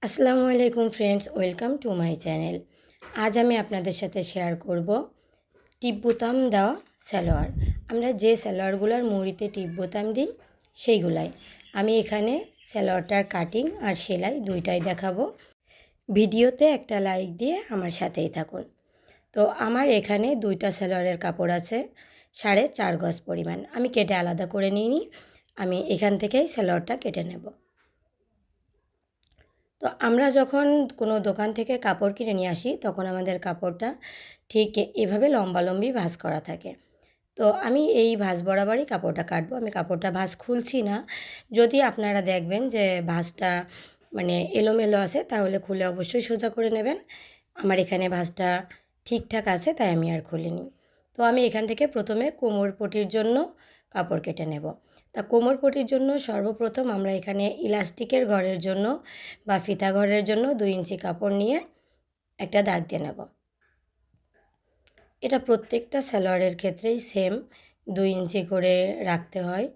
আসসালামু আলাইকুম friends, welcome to my channel. আজ আমি আপনাদের সাথে শেয়ার করব টিপ বোতাম দেওয়া সালোয়ার। আমরা যে সালোয়ারগুলোর মুহুরিতে টিপ বোতাম দিই সেইগুলাই আমি এখানে সালোয়ারটার কাটিং আর সেলাই দুইটাই দেখাবো। ভিডিওতে একটা লাইক দিয়ে আমার সাথেই থাকুন। তো আমার এখানে দুইটা সালোয়ারের কাপড় আছে 4.5 গজ পরিমাণ। আমি কেটে আলাদা করে নিইনি, আমি এখান থেকেই সালোয়ারটা কেটে নেব। তো আমরা যখন কোনো দোকান থেকে কাপড় কিনে নিয়ে আসি তখন আমাদের কাপড়টা ঠিক এভাবে লম্বালম্বি ভাঁজ করা থাকে। তো আমি এই ভাঁজ বরাবরই কাপড়টা কাটবো। আমি কাপড়টা ভাঁজ খুলছি না। যদি আপনারা দেখবেন যে ভাঁজটা এলোমেলো আছে তাহলে খুলে অবশ্যই সোজা করে নেবেন। আমার এখানে ভাঁজটা ঠিকঠাক আছে তাই আমি আর খুলিনি। তো আমি এখান থেকে প্রথমে কোমর পটির জন্য কাপড় কেটে নেব। তা কোমর পটির জন্য সর্বপ্রথম আমরা এখানে ইলাস্টিকের ঘরের জন্য বা ফিতা ঘরের জন্য 2 ইঞ্চি কাপড় নিয়ে একটা দাগ দিয়ে নেব। এটা প্রত্যেকটা সালোয়ারের ক্ষেত্রেই সেম 2 ইঞ্চি করে রাখতে হয়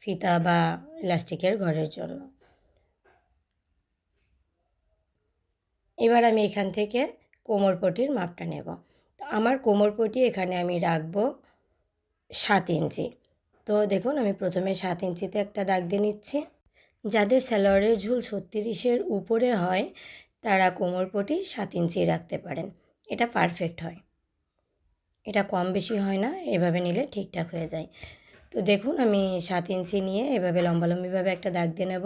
ফিতা বা ইলাস্টিকের ঘরের জন্য। এবার আমি এখান থেকে কোমর পটির মাপটা নেব। তো আমার কোমর পটি এখানে আমি রাখবো 7 ইঞ্চি। তো দেখুন আমি প্রথমে 7 ইঞ্চিতে একটা দাগ দিয়ে নিচ্ছি। যাদের সালোয়ারের ঝুল 36-এর উপরে হয় তারা কোমর পটি 7 ইঞ্চি রাখতে পারেন, এটা পারফেক্ট হয়। এটা কম বেশি হয় না, এভাবে নিলে ঠিকঠাক হয়ে যায়। তো দেখুন আমি 7 ইঞ্চি নিয়ে এভাবে লম্বালম্বিভাবে একটা দাগ দিয়ে নেব।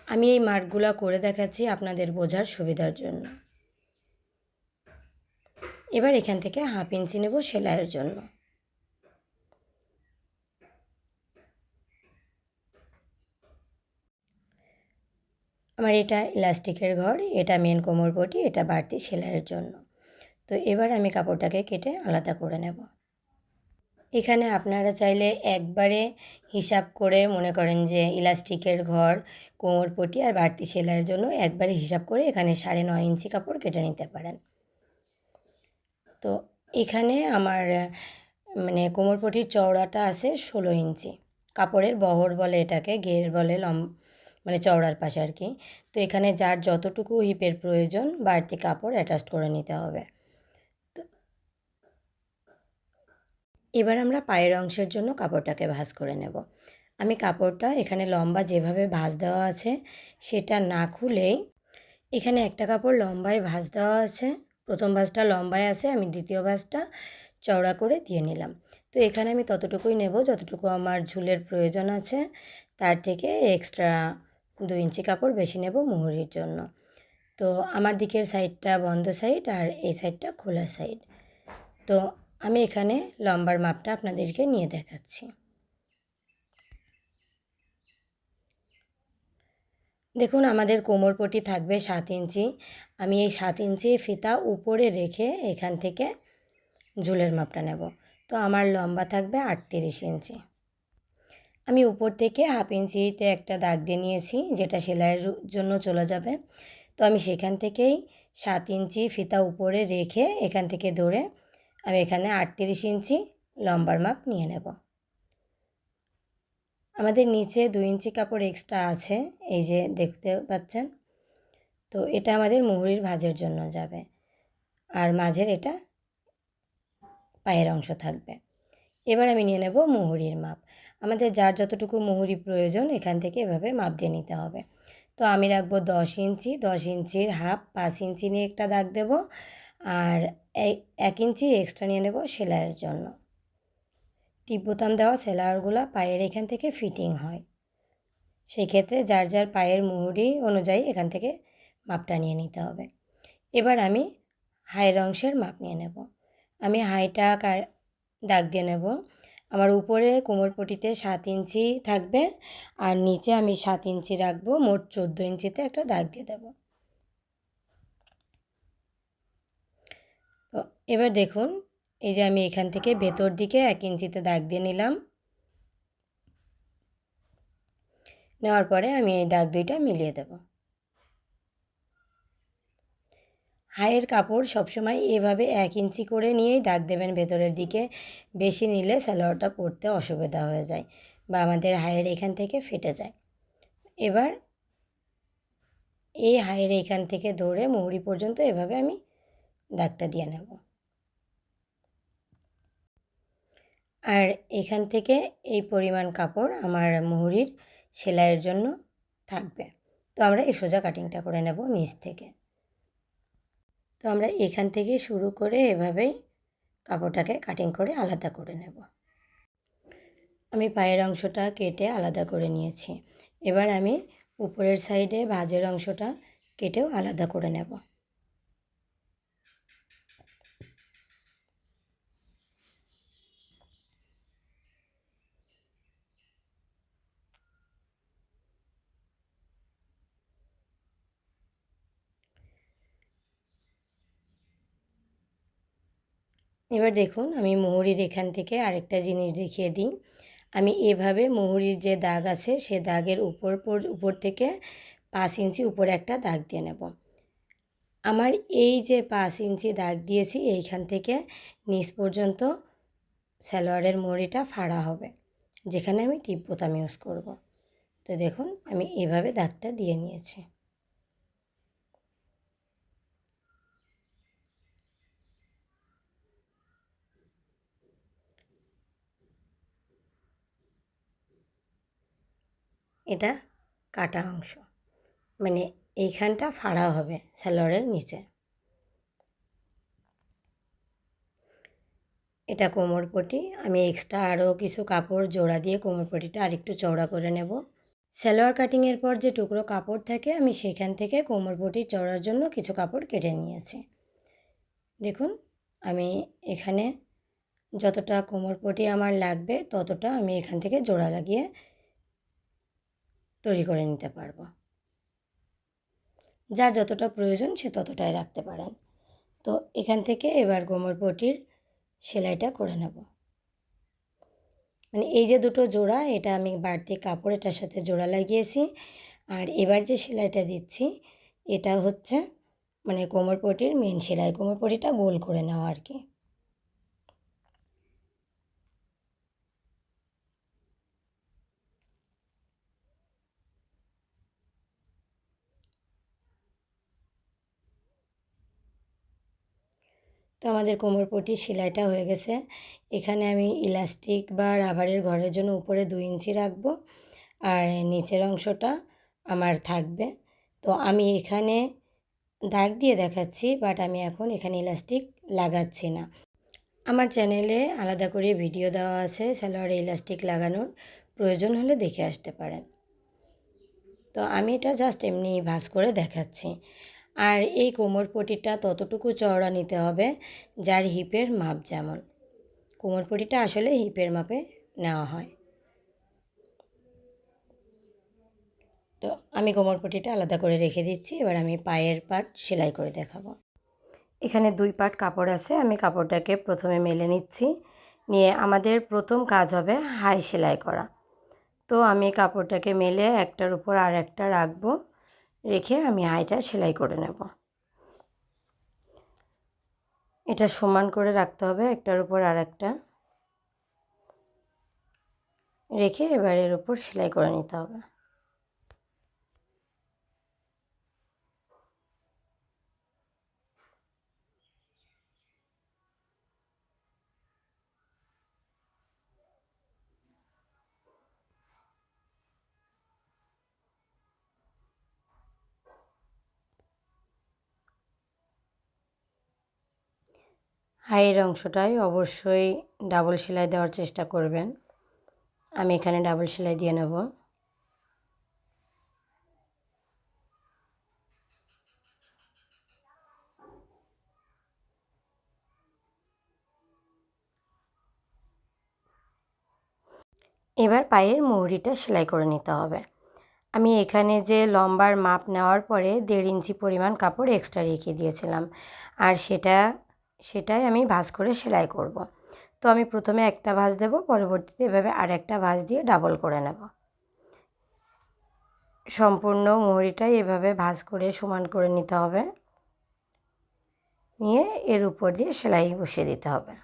আমি এই মার্কগুলো করে দেখাচ্ছি আপনাদের বোঝার সুবিধার জন্য। এবার এখান থেকে 1/2 ইঞ্চি নেব সেলাইয়ের জন্য। আমার এটা ইলাস্টিকের ঘর, এটা মেন কোমর পটি, এটা বাড়তি সেলাইয়ের জন্য। তো এবার আমি কাপড়টাকে কেটে আলাদা করে নেব। এখানে আপনারা চাইলে একবারে হিসাব করে মনে করেন যে ইলাস্টিকের ঘর, কোমর পটি আর বাড়তি সেলাইয়ের জন্য একবারে হিসাব করে এখানে 9.5 ইঞ্চি কাপড় কেটে নিতে পারেন। তো এখানে আমার কোমর পটির চওড়াটা আছে 16 ইঞ্চি। কাপড়ের বহর বলে এটাকে, ঘের বলে চওড়ার পাশে আর কি। তো এখানে যার যতটুকু হিপের প্রয়োজন বাড়তি কাপড় অ্যাটাচ করে নিতে হবে। এবার আমরা পায়ের অংশের জন্য কাপড়টাকে ভাঁজ করে নেব। আমি কাপড়টা এখানে লম্বা যেভাবে ভাঁজ দেওয়া আছে সেটা না খুলেই এখানে একটা কাপড় লম্বায় ভাঁজ দেওয়া আছে, প্রথম ভাঁজটা লম্বায় আছে, আমি দ্বিতীয় ভাঁজটা চওড়া করে দিয়ে নিলাম। তো এখানে আমি ততটুকুই নেব যতটুকু আমার ঝুলের প্রয়োজন আছে, তার থেকে এক্সট্রা 2 ইঞ্চি কাপড় বেশি নেব মুহুরির জন্য। তো আমার দিকের সাইডটা বন্ধ সাইড আর এই সাইডটা খোলা সাইড। তো আমি এখানে লম্বার মাপটা আপনাদেরকে নিয়ে দেখাচ্ছি। দেখুন আমাদের কোমর পটি থাকবে 7 ইঞ্চি। আমি এই 7 ইঞ্চি ফিতা উপরে রেখে এখান থেকে ঝুলের মাপটা নেব। তো আমার লম্বা থাকবে 38 ইঞ্চি। আমি উপর থেকে 1/2 ইঞ্চিতে একটা দাগ দিয়ে নিয়েছি যেটা সেলাইয়ের জন্য চলে যাবে। তো আমি সেখান থেকেই 7 ইঞ্চি ফিতা উপরে রেখে এখান থেকে ধরে আমি এখানে 38 ইঞ্চি লম্বার মাপ নিয়ে নেব। আমাদের নিচে 2 ইঞ্চি কাপড় এক্সট্রা আছে, এই যে দেখতে পাচ্ছেন। তো এটা আমাদের মুহুরির ভাঁজের জন্য যাবে আর মাঝের এটা পায়ের অংশ থাকবে। এবার আমি নিয়ে নেব মুহুরির মাপ। আমাদের যার যতটুকু মুহুরি প্রয়োজন এখান থেকে এভাবে মাপ দিয়ে নিতে হবে। তো আমি রাখবো 10 ইঞ্চি, 10 ইঞ্চির হাফ 5 ইঞ্চি নিয়ে একটা দাগ দেব আর 1 ইঞ্চি এক্সট্রা নিয়ে নেব সেলাইয়ের জন্য। টিপ বোতাম দেওয়া সেলাইগুলো পায়ের এখান থেকে ফিটিং হয়, সেই ক্ষেত্রে যার যার পায়ের মুহুরি অনুযায়ী এখান থেকে মাপটা নিয়ে নিতে হবে। এবার আমি হাইয়ের অংশের মাপ নিয়ে নেব। আমি হাইটা দাগ দিয়ে নেব। আমার উপরে কোমরপটিতে 7 ইঞ্চি থাকবে আর নিচে আমি 7 ইঞ্চি রাখবো, মোট 14 ইঞ্চিতে একটা দাগ দিয়ে দেব। তো এবার দেখুন এই যে আমি এখান থেকে ভেতর দিকে 1 ইঞ্চিতে দাগ দিয়ে নিলাম। নেওয়ার পরে আমি এই দাগ দুইটা মিলিয়ে দেব। হাইয়ের কাপড় সবসময় এভাবে 1 ইঞ্চি করে নিয়েই দাগ দেবেন ভেতরের দিকে, বেশি নিলে সালোয়ারটা পরতে অসুবিধা হয়ে যায় বা আমাদের হাইয়ের এখান থেকে ফেটে যায়। এবার এই হাইয়ের এইখান থেকে ধরে মুহুরি পর্যন্ত এভাবে আমি দাগটা দিয়ে নেব। আর এখান থেকে এই পরিমাণ কাপড় আমার মুহুরির সেলাইয়ের জন্য থাকবে। তো আমরা এই সোজা কাটিংটা করে নেব নিচ থেকে। তো আমরা এখান থেকে শুরু করে এভাবেই কাপড়টাকে কাটিং করে আলাদা করে নেব। আমি পায়ের অংশটা কেটে আলাদা করে নিয়েছি। এবার আমি উপরের সাইডে ভাঁজের অংশটা কেটেও আলাদা করে নেব। এবার দেখুন আমি মুহুরির এখান থেকে আরেকটা জিনিস দেখিয়ে দিই। আমি এভাবে মুহুরির যে দাগ আছে সে দাগের উপর থেকে 5 ইঞ্চি উপরে একটা দাগ দিয়ে নেব। আমার এই যে 5 ইঞ্চি দাগ দিয়েছি এইখান থেকে নিচ পর্যন্ত সালোয়ারের মুহুরিটা ফাড়া হবে, যেখানে আমি টিপ বোতাম ইউজ করব। তো দেখুন আমি এভাবে দাগটা দিয়ে নিয়েছি। এটা কাটা অংশ, মানে এইখানটা ফাড়া হবে সালোয়ারের নিচে। এটা কোমরপটি। আমি এক্সট্রা আরও কিছু কাপড় জোড়া দিয়ে কোমরপটিটা আরেকটু চওড়া করে নেব। সালোয়ার কাটিংয়ের পর যে টুকরো কাপড় থাকে আমি সেখান থেকে কোমরপটি চওড়ার জন্য কিছু কাপড় কেটে নিয়েছি। দেখুন আমি এখানে যতটা কোমরপটি আমার লাগবে ততটা আমি এখান থেকে জোড়া লাগিয়ে তৈরি করে নিতে পারবো। যার যতটা প্রয়োজন সে ততটাই রাখতে পারেন। তো এখান থেকে এবার কোমরপটির সেলাইটা করে নেব। মানে এই যে দুটো জোড়া, এটা আমি বাড়তি কাপড় এটার সাথে জোড়া লাগিয়েছি। আর এবার যে সেলাইটা দিচ্ছি এটা হচ্ছে মানে কোমরপটির মেন সেলাই, কোমরপটিটা গোল করে নেওয়া আর কি। তো আমাদের কোমরপটির সেলাইটা হয়ে গেছে। এখানে আমি ইলাস্টিক বা রাবারের ঘরের জন্য উপরে 2 ইঞ্চি রাখবো আর নিচের অংশটা আমার থাকবে। তো আমি এখানে দাগ দিয়ে দেখাচ্ছি, বাট আমি এখন এখানে ইলাস্টিক লাগাচ্ছি না। আমার চ্যানেলে আলাদা করে ভিডিও দেওয়া আছে সালোয়ারে ইলাস্টিক লাগানোর, প্রয়োজন হলে দেখে আসতে পারেন। তো আমি এটা জাস্ট এমনি ভাঁজ করে দেখাচ্ছি। আর এই কোমরপটিটা ততটুকু চওড়া নিতে হবে যার হিপের মাপ যেমন। কোমরপটিটা আসলে হিপের মাপে নেওয়া হয়। তো আমি কোমরপটিটা আলাদা করে রেখে দিচ্ছি। এবার আমি পায়ের পাট সেলাই করে দেখাবো। এখানে 2 পাট কাপড় আছে, আমি কাপড়টাকে প্রথমে মেলে নিচ্ছি। নিয়ে আমাদের প্রথম কাজ হবে হাই সেলাই করা। তো আমি কাপড়টাকে মেলে একটার উপর আর একটা রাখবো, রেখে আমি হাইটা সেলাই করে নেব। এটা সমান করে রাখতে হবে একটার উপর আর একটা রেখে এবার এর উপর সেলাই করে নিতে হবে। হাইয়ের অংশটায় অবশ্যই ডাবল সেলাই দেওয়ার চেষ্টা করবেন। আমি এখানে ডাবল সেলাই দিয়ে নেব। এবার পায়ের মুহুরিটা সেলাই করে নিতে হবে। আমি এখানে যে লম্বার মাপ নেওয়ার পরে 1.5 ইঞ্চি পরিমাণ কাপড় এক্সট্রা রেখে দিয়েছিলাম, আর সেটাই আমি ভাঁজ করে সেলাই করব। তো আমি প্রথমে একটা ভাঁজ দেব, পরবর্তীতে এভাবে আর একটা ভাঁজ দিয়ে ডাবল করে নেব। সম্পূর্ণ মুহুরিটাই এভাবে ভাঁজ করে সমান করে নিতে হবে, নিয়ে এর উপর দিয়ে সেলাই বসিয়ে দিতে হবে।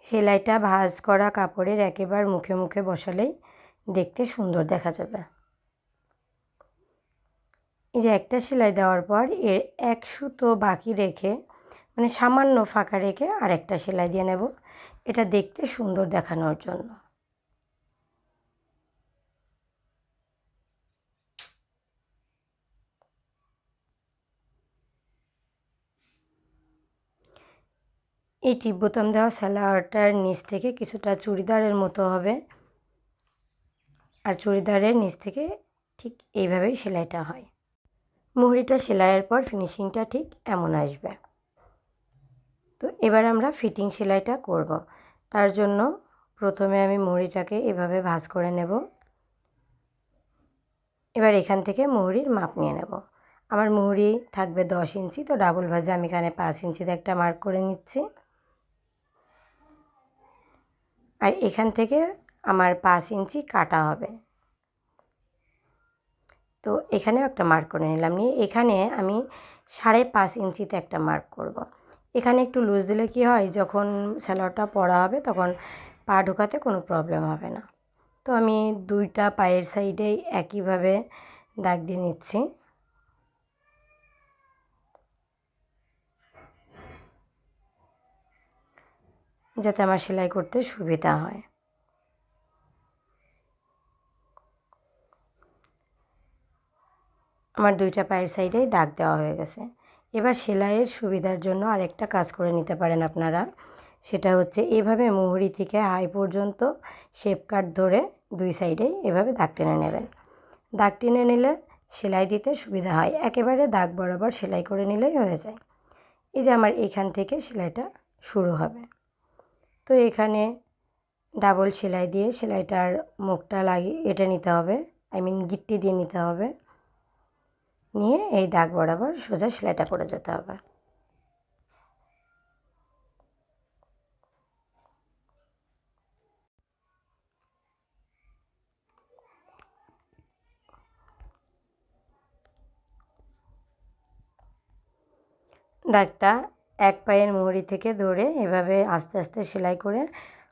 সেলাইটা ভাঁজ করা কাপড়ের একেবারে মুখে মুখে বসালেই দেখতে সুন্দর দেখা যাবে। এই যে একটা সেলাই দেওয়ার পর এর এক সুতো বাকি রেখে মানে সামান্য ফাঁকা রেখে আরেকটা সেলাই দিয়ে নেব, এটা দেখতে সুন্দর দেখানোর জন্য। এই টিপ বোতাম দেওয়া সালোয়ারটার নিচ থেকে কিছুটা চুড়িদারের মতো হবে, আর চুড়িদারের নিচ থেকে ঠিক এইভাবেই সেলাইটা হয়। মুহুরিটা সেলাইয়ের পর ফিনিশিংটা ঠিক এমন আসবে। তো এবার আমরা ফিটিং সেলাইটা করব। তার জন্য প্রথমে আমি মুহুরিটাকে এভাবে ভাঁজ করে নেব। এবার এখান থেকে মুহুরির মাপ নিয়ে নেব। আমার মুহুরি থাকবে 10 ইঞ্চি, তো ডাবল ভাঁজে আমি এখানে 5 ইঞ্চিতে একটা মার্ক করে নিচ্ছি। আর এখান থেকে আমার 5 ইঞ্চি কাটা হবে, তো এখানেও একটা মার্ক করে নিলাম। নিয়ে এখানে আমি 5.5 ইঞ্চিতে একটা মার্ক করব। এখানে একটু লুজ দিলে কি হয়, যখন সালোয়ারটা পরা হবে তখন পা ঢোকাতে কোনো প্রবলেম হবে না। তো আমি দুইটা পায়ের সাইডেই একইভাবে দাগ দিয়ে নিচ্ছি। যাতে আমার সেলাই করতে সুবিধা হয়। আমার দুইটা পায়ের সাইডেই দাগ দেওয়া হয়ে গেছে। এবার সেলাইয়ের সুবিধার জন্য আরেকটা কাজ করে নিতে পারেন আপনারা, সেটা হচ্ছে এভাবে মুহুরি থেকে হাই পর্যন্ত শেপ কাট ধরে দুই সাইডেই এভাবে দাগ টেনে নেবেন। দাগ টেনে নিলে সেলাই দিতে সুবিধা হয়, একেবারে দাগ বরাবর সেলাই করে নিলেই হয়ে যায়। এই যে আমার এখান থেকে সেলাইটা শুরু হবে, তো এখানে ডাবল সেলাই দিয়ে সেলাইটার মুখটা লাগিয়ে এটা নিতে হবে, গিট্টি দিয়ে নিতে হবে। নিয়ে এই দাগ বরাবর সোজা সেলাইটা করে যেতে হবে। দাগটা এক পায়ের মুহুরি থেকে ধরে এভাবে আস্তে আস্তে সেলাই করে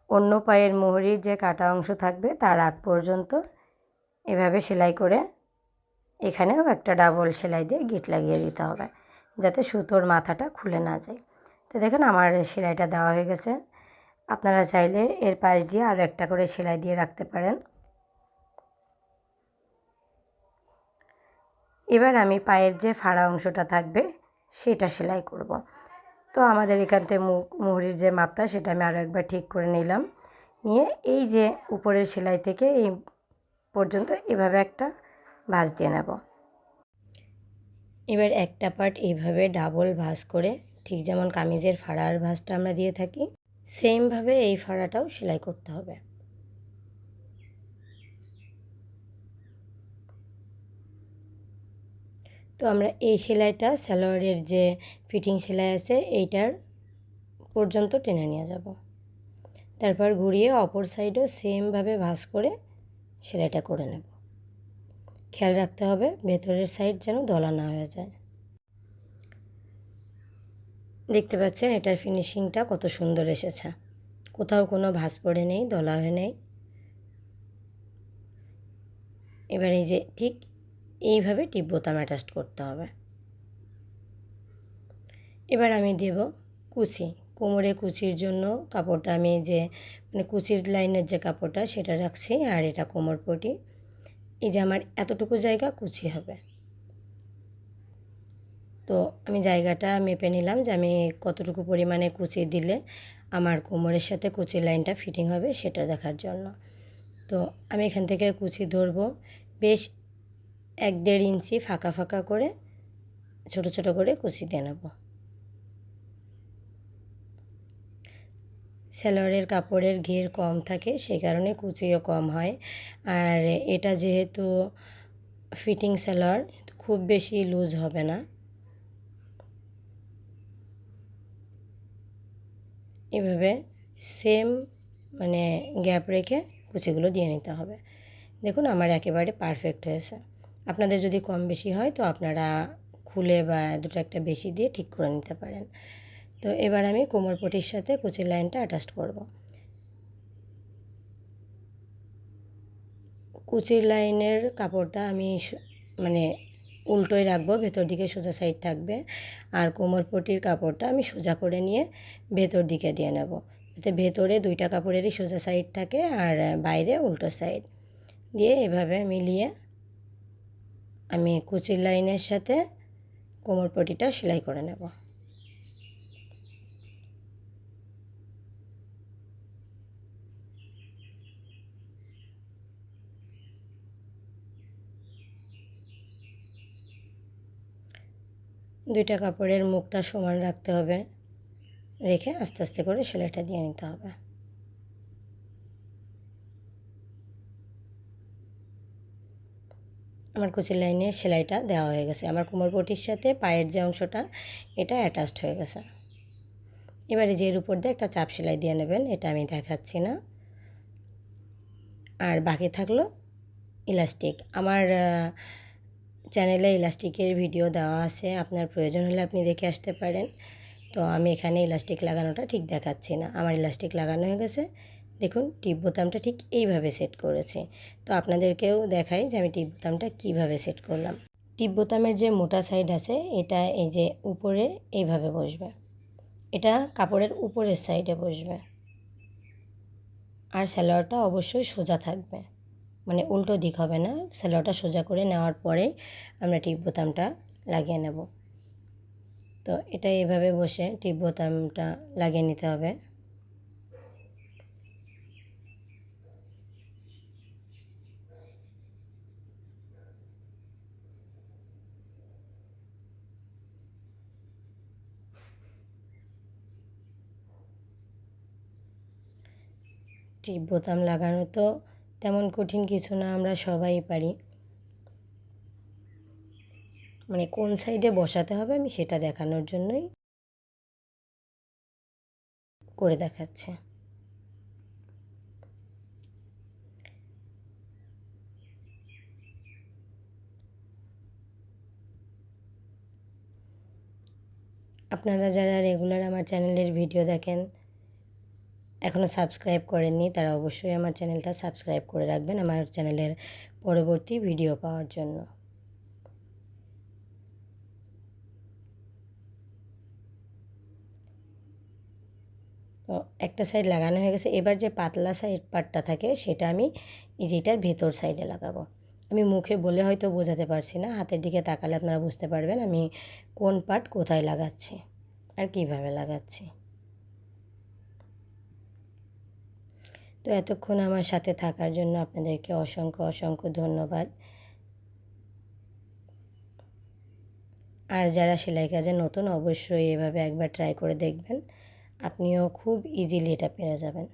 অন্য পায়ের মুহুরির যে কাটা অংশ থাকবে তার আগ পর্যন্ত এভাবে সেলাই করে এখানেও একটা ডাবল সেলাই দিয়ে গিট লাগিয়ে দিতে হবে, যাতে সুতোর মাথাটা খুলে না যায়। তো দেখুন আমার সেলাইটা দেওয়া হয়ে গেছে। আপনারা চাইলে এর পাশ দিয়ে আরও একটা করে সেলাই দিয়ে রাখতে পারেন। এবার আমি পায়ের যে ফাড়া অংশটা থাকবে সেটা সেলাই করব। তো আমাদের এখান থেকে মুহুরির যে মাপটা সেটা আমি আরও একবার ঠিক করে নিলাম। নিয়ে এই যে উপরের সেলাই থেকে এই পর্যন্ত এভাবে একটা ভাঁজ দিয়ে নেব। এবার একটা পার্ট এইভাবে ডাবল ভাঁজ করে, ঠিক যেমন কামিজের ফাড়ার ভাঁজটা আমরা দিয়ে থাকি সেমভাবে এই ফাড়াটাও সেলাই করতে হবে। তো আমরা এই সেলাইটা সালোয়ারের যে ফিটিং সেলাই আছে এইটার পর্যন্ত টেনে নিয়ে যাব। তারপর ঘুরিয়ে অপর সাইডও সেমভাবে ভাঁজ করে সেলাইটা করে নেব। খেয়াল রাখতে হবে ভেতরের সাইড যেন দলা না হয়ে যায়। দেখতে পাচ্ছেন এটার ফিনিশিংটা কত সুন্দর এসেছে, কোথাও কোনো ভাঁজ পড়ে নেই, দলা হয়ে নেই। এবার এই যে ঠিক এইভাবে টিপ বোতাম অ্যাটাচ করতে হবে। এবার আমি দেব কুচি। কোমরে কুচির জন্য কাপড়টা আমি যে কুচির লাইনের যে কাপড়টা সেটা রাখছি, আর এটা কোমর পটি। এই যে আমার এতটুকু জায়গা কুচি হবে, তো আমি জায়গাটা মেপে নিলাম যে আমি কতটুকু পরিমাণে কুচি দিলে আমার কোমরের সাথে কুচির লাইনটা ফিটিং হবে সেটা দেখার জন্য। তো আমি এখান থেকে কুচি ধরবো, বেশ 1-1.5 ইঞ্চি ফাঁকা ফাঁকা করে ছোট ছোট করে কুচি দিয়ে নেব। সালোয়ারের কাপড়ের ঘের কম থাকে সেই কারণে কুচিও কম হয়, আর এটা যেহেতু ফিটিং সালোয়ার খুব বেশি লুজ হবে না। এভাবে সেম গ্যাপ রেখে কুচিগুলো দিয়ে নিতে হবে। দেখুন আমার একেবারে পারফেক্ট হয়েছে। আপনাদের যদি কম বেশি হয় তো আপনারা খুলে বা দুটো একটা বেশি দিয়ে ঠিক করে নিতে পারেন। তো এবার আমি কোমর পটির সাথে কুচির লাইনটা অ্যাটাচ করব। কুচির লাইনের কাপড়টা আমি মানে উল্টোই রাখবো, ভেতর দিকে সোজা সাইড থাকবে। আর কোমরপট্টির কাপড়টা আমি সোজা করে নিয়ে ভেতর দিকে দিয়ে নেব, যাতে ভেতরে দুইটা কাপড়েরই সোজা সাইড থাকে আর বাইরে উল্টো সাইড দিয়ে এভাবে মিলিয়ে আমি কুচির লাইনের সাথে কোমরপট্টিটা সেলাই করে নেব। দুইটা কাপড়ের মুখটা সমান রাখতে হবে, রেখে আস্তে আস্তে করে সেলাইটা দিয়ে নিতে হবে। আমার কুচির লাইনের সেলাইটা দেওয়া হয়ে গেছে। আমার কোমরপট্টির সাথে পায়ের যে অংশটা এটা অ্যাটাচড হয়ে গেছে। এবারে যে এর উপর দিয়ে একটা চাপ সেলাই দিয়ে নেবেন, এটা আমি দেখাচ্ছি না। আর বাকি থাকলো ইলাস্টিক। আমার চ্যানেলে ইলাস্টিকের ভিডিও দেওয়া আছে, আপনার প্রয়োজন হলে আপনি দেখে আসতে পারেন। তো আমি এখানে ইলাস্টিক লাগানোটা ঠিক দেখাচ্ছি না। আমার ইলাস্টিক লাগানো হয়ে গেছে। দেখুন টিপ বোতামটা ঠিক এইভাবে সেট করেছি। তো আপনাদেরকেও দেখাই যে আমি টিপ বোতামটা কীভাবে সেট করলাম। টিপ বোতামের যে মোটা সাইড আছে এটা এই যে উপরে এইভাবে বসবে, এটা কাপড়ের উপরের সাইডে বসবে। আর সালোয়ারটা অবশ্যই সোজা থাকবে, মানে উল্টো দিক হবে না। সালোয়ারটা সোজা করে নেওয়ার পরে আমরা টিপ বোতামটা লাগিয়ে নেব। তো এটা এইভাবে বসে টিপ বোতামটা লাগিয়ে নিতে হবে। টিপ বোতাম লাগানো তো তেমন কঠিন কিছু না, আমরা সবাই পারি। মানে কোন সাইডে বসাতে হবে আমি সেটা দেখানোর জন্যই করে দেখাচ্ছে। আপনারা যারা রেগুলার আমার চ্যানেলের ভিডিও দেখেন, এখনও সাবস্ক্রাইব করেননি, তারা অবশ্যই আমার চ্যানেলটা সাবস্ক্রাইব করে রাখবেন আমার চ্যানেলের পরবর্তী ভিডিও পাওয়ার জন্য। তো একটা সাইড লাগানো হয়ে গেছে। এবার যে পাতলা সাইড পার্টটা থাকে সেটা আমি এই যেটার ভেতর সাইডে লাগাবো। আমি মুখে বলে হয়তো বোঝাতে পারছি না, হাতের দিকে তাকালে আপনারা বুঝতে পারবেন আমি কোন পার্ট কোথায় লাগাচ্ছি আর কিভাবে লাগাচ্ছি। তো এতক্ষণ আমার সাথে থাকার জন্য আপনাদেরকে অসংখ্য অসংখ্য ধন্যবাদ। আর যারা সেলাই কাজে নতুন অবশ্যই এভাবে একবার ট্রাই করে দেখবেন, আপনিও খুব ইজিলি এটা পেরে যাবেন।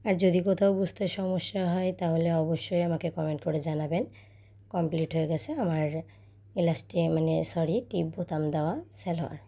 আর যদি কোথাও বুঝতে সমস্যা হয় তাহলে অবশ্যই আমাকে কমেন্ট করে জানাবেন। কমপ্লিট হয়ে গেছে আমার টিপ বোতাম দেওয়া সালোয়ার।